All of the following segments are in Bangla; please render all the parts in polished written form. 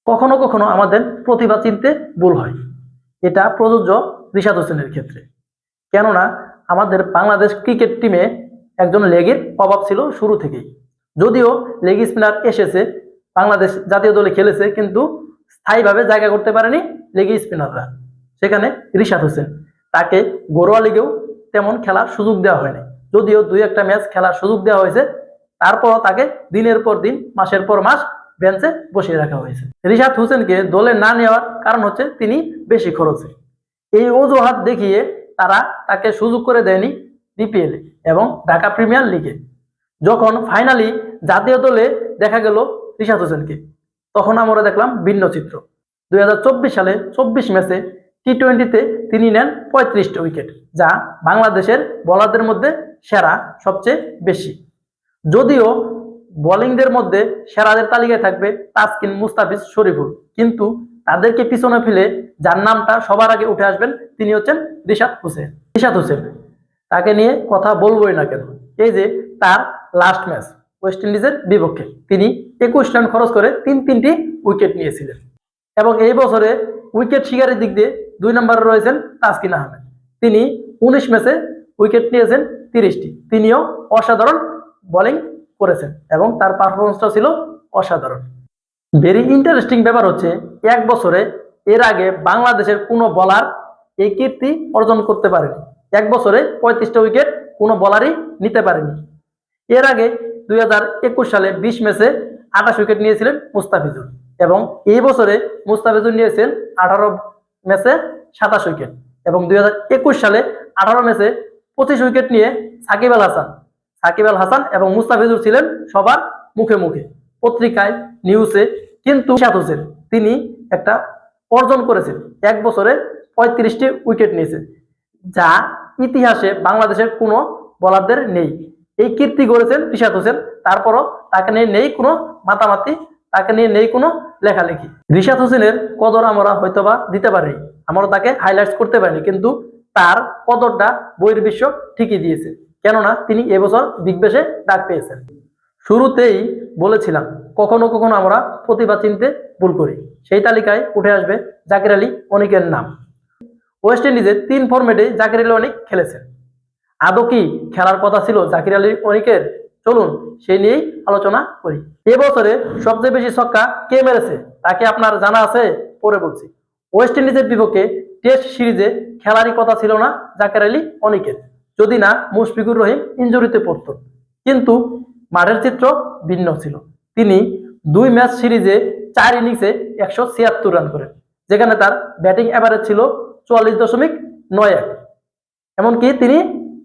কখনো কখনো আমাদের প্রতিভা চিনতে ভুল হয়। এটা প্রযোজ্য রিশাদ হোসেনের ক্ষেত্রে। কেননা আমাদের বাংলাদেশ ক্রিকেট টিমে একজন লেগের অভাব ছিল শুরু থেকেই। যদিও লেগ স্পিনার এসেছে, বাংলাদেশ জাতীয় দলে খেলেছে, কিন্তু স্থায়ীভাবে জায়গা করতে পারেনি লেগ স্পিনাররা। সেখানে রিশাদ হোসেন, তাকে ঘরোয়া লিগেও তেমন খেলার সুযোগ দেওয়া হয়নি। যদিও 2-1টা ম্যাচ খেলার সুযোগ দেওয়া হয়েছে, তারপরও তাকে দিনের পর দিন, মাসের পর মাস বেঞ্চে বসিয়ে রাখা হয়েছে। রিশাদ হোসেনকে দলে না নেওয়ার কারণ হচ্ছে তিনি বেশি খরচে। এই অজুহাত দেখিয়ে তারা তাকে সুযোগ করে দেয়নি বিপিএল এবং ঢাকা প্রিমিয়ার লিগে। যখন ফাইনালি জাতীয় দলে দেখা গেল রিশাদ হোসেনকে, তখন আমরা দেখলাম ভিন্ন চিত্র। 2024 সালে 24 ম্যাচে টি-20তে তিনি নেন 35টা উইকেট, যা বাংলাদেশের বোলারদের মধ্যে সেরা, সবচেয়ে বেশি। যদিও বোলিংদের মধ্যে সেরাদের তালিকায় থাকবে তাসকিন, মুস্তাফিজ, শরীফুল, কিন্তু তাদেরকে পিছনে ফেলে যার নামটা সবার আগে উঠে আসবেন তিনি হচ্ছেন রিশাদ হোসেন। রিশাদ হোসেন, তাকে নিয়ে কথা বলবোই না কেন। এই যে তার লাস্ট ম্যাচ ওয়েস্ট ইন্ডিজের বিপক্ষে তিনি 21 রান খরচ করে তিনটি উইকেট নিয়েছিলেন। এবং এই বছরে উইকেট শিকারের দিক দিয়ে 2 নম্বরে রয়েছেন তাসকিন আহমেদ। তিনি 19 ম্যাচে উইকেট নিয়েছেন 30টি। তিনিও অসাধারণ বোলিং করেছেন এবং তার পারফরমেন্সটা ছিল অসাধারণ। ভেরি ইন্টারেস্টিং ব্যাপার হচ্ছে, এক বছরে এর আগে বাংলাদেশের কোনো বোলার এই কীর্তি অর্জন করতে পারেনি। এক বছরে 35টা উইকেট কোনো বোলারই নিতে পারেনি। এর আগে 2021 সালে 20 ম্যাচে 28 উইকেট নিয়েছিলেন মুস্তাফিজুর, এবং এই বছরে মুস্তাফিজুর নিয়েছেন 18 ম্যাচে 27 উইকেট, এবং 2021 সালে 18 ম্যাচে 25 উইকেট নিয়ে সাকিব আল হাসান এবং মুস্তাফিজুর ছিলেন সবার মুখে মুখে, পত্রিকায়, নিউজে। কিন্তু রিশাদ হোসেন তিনি একটা অর্জন করেছেন, এক বছরে 35টি উইকেট নিয়েছেন, যা ইতিহাসে বাংলাদেশের কোনো বোলারদের নেই। এই কীর্তি গড়েছেন রিশাদ হোসেন। তারপরও তাকে নিয়ে নেই কোনো মাতামাতি, তাকে নিয়ে নেই কোনো লেখালেখি। রিশাদ হোসেনের কদর আমরা হয়তোবা দিতে পারিনি, আমরা তাকে হাইলাইটস করতে পারিনি, কিন্তু তার কদরটা বহির্বিশ্ব ঠিকই দিয়েছে। কেননা তিনি এবছর বিগ ব্যাশে ডাক পেয়েছেন। শুরুতেই বলেছিলাম, কখনো কখনো আমরা প্রতিভা চিনতে ভুল করি। সেই তালিকায় উঠে আসবে জাকির আলী অনিকের নাম। ওয়েস্ট ইন্ডিজের 3 ফরম্যাটে জাকির আলী অনিক খেলেছেন। আদৌ কি খেলার কথা ছিল জাকির আলী অনিকের? চলুন সেই নিয়েই আলোচনা করি। এবছরে সবচেয়ে বেশি ছক্কা কে মেরেছে তাকে আপনার জানা আছে? পরে বলছি। ওয়েস্ট ইন্ডিজের বিপক্ষে টেস্ট সিরিজে খেলারই কথা ছিল না জাকির আলী অনিকের, যদি না মুশফিকুর রহিম ইনজুরিতে পড়ত। কিন্তু মাঠের চিত্র ভিন্ন ছিল। তিনি 2 ম্যাচ সিরিজে 4 ইনিংসে 176 রান করেন, যেখানে তার ব্যাটিং এভারেজ ছিল 44.91। এমনকি তিনি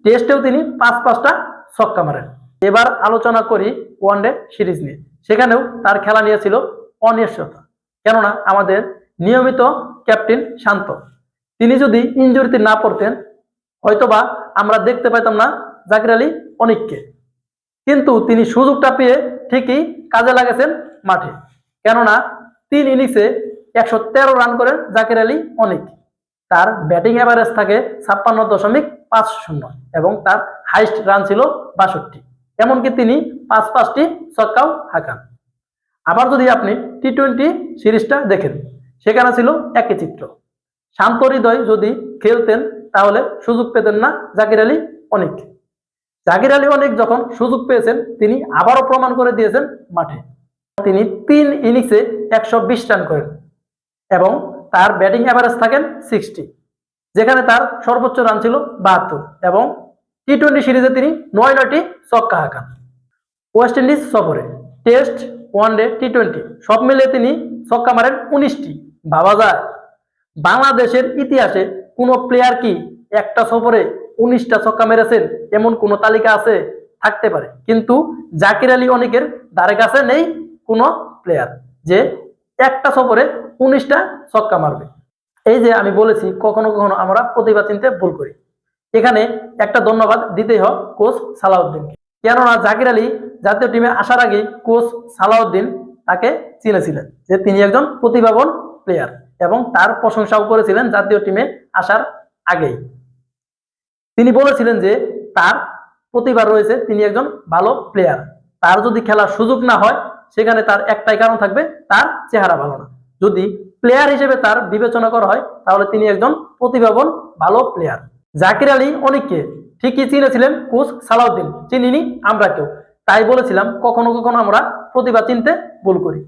টেস্টেও তিনি 5-5টা ছক্কা মারেন। এবার আলোচনা করি ওয়ানডে সিরিজ নিয়ে। সেখানেও তার খেলা নিয়ে ছিল অনিশ্চয়তা। কেননা আমাদের নিয়মিত ক্যাপ্টেন শান্ত, তিনি যদি ইনজুরিতে না পড়তেন হয়তোবা আমরা দেখতে পাইতাম না জাকির আলী অনিককে। কিন্তু তিনি সুযোগটা পেয়ে ঠিকই কাজে লাগাছেন মাঠে। কেননা 3 ইনিংসে 113 রান করেন জাকির আলী অনিক। তার ব্যাটিং এভারেজ থাকে 56.50 এবং তার হাইস্ট রান ছিল 62। এমনকি তিনি 5-5টি ছক্কাও হাঁকান। আবার যদি আপনি টি-20 সিরিজটা দেখেন, সেখানে ছিল একই চিত্র। শান্ত হৃদয় যদি খেলতেন তাহলে সুযোগ পেতেন না জাকির আলী অনিক। জাকির আলী অনিক যখন সুযোগ পেয়েছেন তিনি আবারও প্রমাণ করে দিয়েছেন মাঠে। তিনি 3 ইনিংসে 120 রান করেন এবং তার ব্যাটিং এভারেজ থাকেন 60, যেখানে তার সর্বোচ্চ রান ছিল 72, এবং টি-20 সিরিজে তিনি 9টি ছক্কা হাঁকান। ওয়েস্ট ইন্ডিজ সফরে টেস্ট, ওয়ানডে, টি-20 সব মিলে তিনি ছক্কা মারেন 19টি। ভাবা যায় বাংলাদেশের ইতিহাসে কোনো প্লেয়ার কি একটা সফরে 19টা ছক্কা মেরেছেন এমন কোনো তালিকা আছে? থাকতে পারে, কিন্তু জাকির আলী অনিকের ধারে কাছে নেই কোনো প্লেয়ার যে একটা সফরে 19টা ছক্কা মারবে। এই যে আমি বলেছি কখনো কখনো আমরা প্রতিভা চিনতে ভুল করি। এখানে একটা ধন্যবাদ দিতেই হয় কোচ সালাউদ্দিনকে। কেননা জাকির আলী জাতীয় টিমে আসার আগে কোচ সালাউদ্দিন তাকে চিনেছিলেন যে তিনি একজন প্রতিভাবান প্লেয়ার, এবং তার প্রশংসাও করেছিলেন জাতীয় টিমে আসার আগেই। তিনি বলেছিলেন যে তার প্রতিভা রয়েছে, তিনি একজন ভালো প্লেয়ার। তার যদি খেলার সুযোগ না হয় সেখানে তার একটাই কারণ থাকবে, তার চেহারা ভালো না। যদি প্লেয়ার হিসেবে তার বিবেচনা করা হয় তাহলে তিনি একজন প্রতিভাবান ভালো প্লেয়ার। জাকির আলী অনেককে ঠিকই চিনেছিলেন, কোচ সালাউদ্দিন চিনিনি আমরা কেউ, তাই বলেছিলাম কখনো কখনো আমরা প্রতিভা চিনতে ভুল করি।